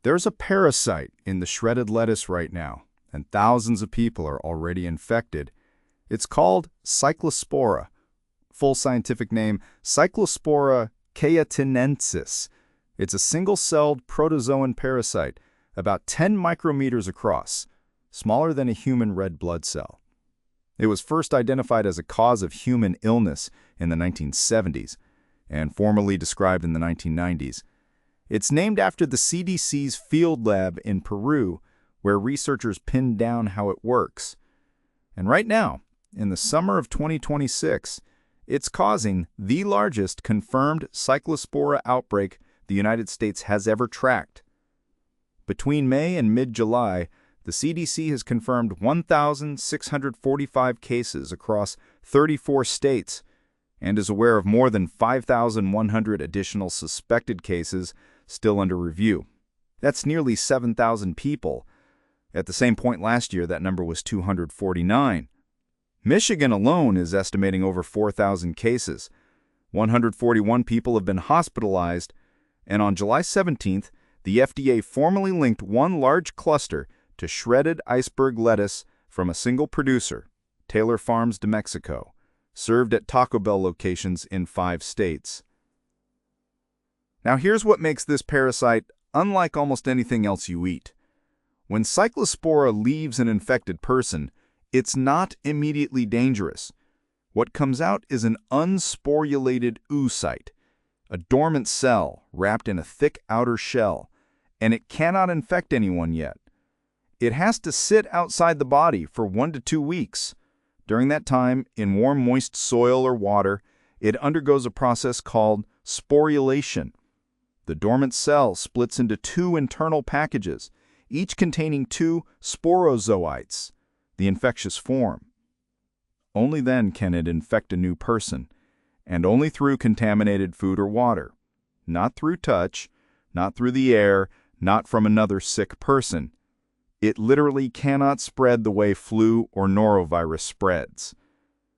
There's a parasite in the shredded lettuce right now, and thousands of people are already infected. It's called cyclospora. Full scientific name, Cyclospora cayetanensis. It's a single-celled protozoan parasite, about 10 micrometers across, smaller than a human red blood cell. It was first identified as a cause of human illness in the 1970s and formally described in the 1990s. It's named after the CDC's field lab in Peru, where researchers pinned down how it works. And right now, in the summer of 2026, it's causing the largest confirmed cyclospora outbreak the United States has ever tracked. Between May and mid-July, the CDC has confirmed 1,645 cases across 34 states and is aware of more than 5,100 additional suspected cases still under review. That's nearly 7,000 people. At the same point last year, that number was 249. Michigan alone is estimating over 4,000 cases. 141 people have been hospitalized, and on July 17th, the FDA formally linked one large cluster to shredded iceberg lettuce from a single producer, Taylor Farms de Mexico, served at Taco Bell locations in 5 states. Now here's what makes this parasite unlike almost anything else you eat. When cyclospora leaves an infected person, it's not immediately dangerous. What comes out is an unsporulated oocyte, a dormant cell wrapped in a thick outer shell, and it cannot infect anyone yet. It has to sit outside the body for 1 to 2 weeks. During that time, in warm, moist soil or water, it undergoes a process called sporulation. The dormant cell splits into 2 internal packages, each containing 2 sporozoites, the infectious form. Only then can it infect a new person, and only through contaminated food or water. Not through touch, not through the air, not from another sick person. It literally cannot spread the way flu or norovirus spreads,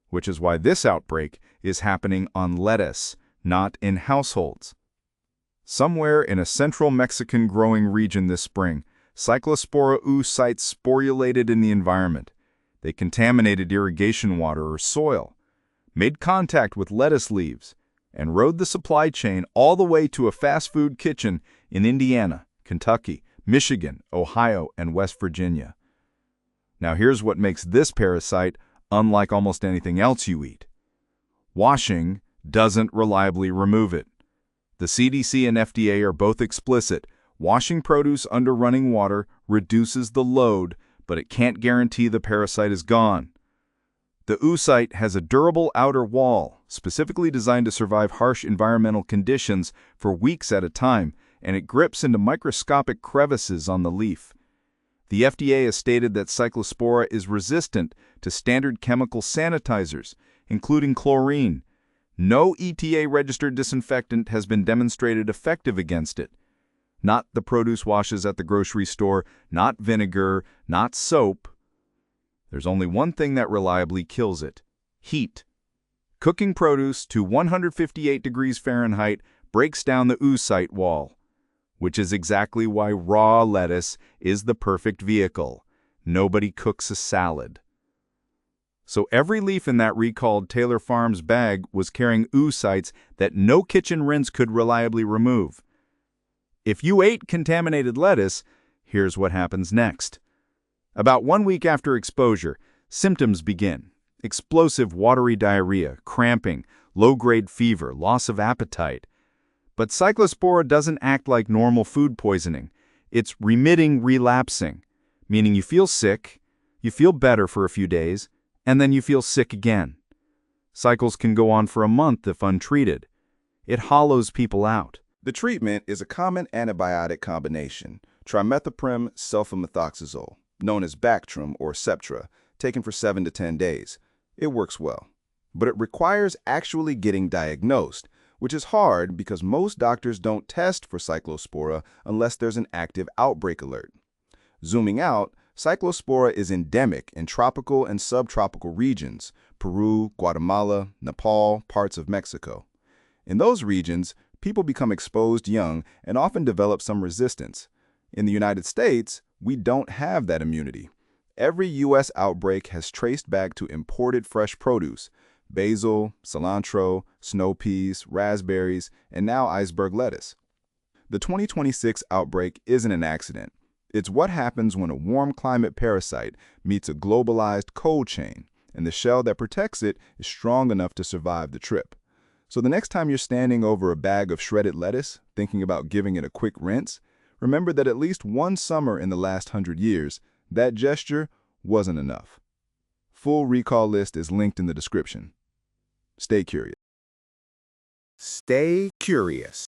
which is why this outbreak is happening on lettuce, not in households. Somewhere in a central Mexican growing region this spring, cyclospora oocytes sporulated in the environment. They contaminated irrigation water or soil, made contact with lettuce leaves, and rode the supply chain all the way to a fast food kitchen in Indiana, Kentucky, Michigan, Ohio, and West Virginia. Now here's what makes this parasite unlike almost anything else you eat. Washing doesn't reliably remove it. The CDC and FDA are both explicit. Washing produce under running water reduces the load, but it can't guarantee the parasite is gone. The oocyte has a durable outer wall, specifically designed to survive harsh environmental conditions for weeks at a time, and it grips into microscopic crevices on the leaf. The FDA has stated that cyclospora is resistant to standard chemical sanitizers, including chlorine. No ETA-registered disinfectant has been demonstrated effective against it. Not the produce washes at the grocery store, not vinegar, not soap. There's only one thing that reliably kills it: heat. Cooking produce to 158 degrees Fahrenheit breaks down the oocyte wall, which is exactly why raw lettuce is the perfect vehicle. Nobody cooks a salad. So every leaf in that recalled Taylor Farms bag was carrying oocytes that no kitchen rinse could reliably remove. If you ate contaminated lettuce, here's what happens next. About 1 week after exposure, symptoms begin: explosive watery diarrhea, cramping, low-grade fever, loss of appetite. But cyclospora doesn't act like normal food poisoning. It's remitting relapsing, meaning you feel sick, you feel better for a few days, and then you feel sick again. Cycles can go on for a month if untreated. It hollows people out. The treatment is a common antibiotic combination, trimethoprim sulfamethoxazole, known as Bactrim or Septra, taken for 7 to 10 days. It works well, but it requires actually getting diagnosed, which is hard because most doctors don't test for cyclospora unless there's an active outbreak alert. Zooming out, cyclospora is endemic in tropical and subtropical regions: Peru, Guatemala, Nepal, parts of Mexico. In those regions, people become exposed young and often develop some resistance. In the United States, we don't have that immunity. Every U.S. outbreak has traced back to imported fresh produce: basil, cilantro, snow peas, raspberries, and now iceberg lettuce. The 2026 outbreak isn't an accident. It's what happens when a warm climate parasite meets a globalized cold chain, and the shell that protects it is strong enough to survive the trip. So the next time you're standing over a bag of shredded lettuce, thinking about giving it a quick rinse, remember that at least one summer in the last 100 years, that gesture wasn't enough. Full recall list is linked in the description. Stay curious. Stay curious.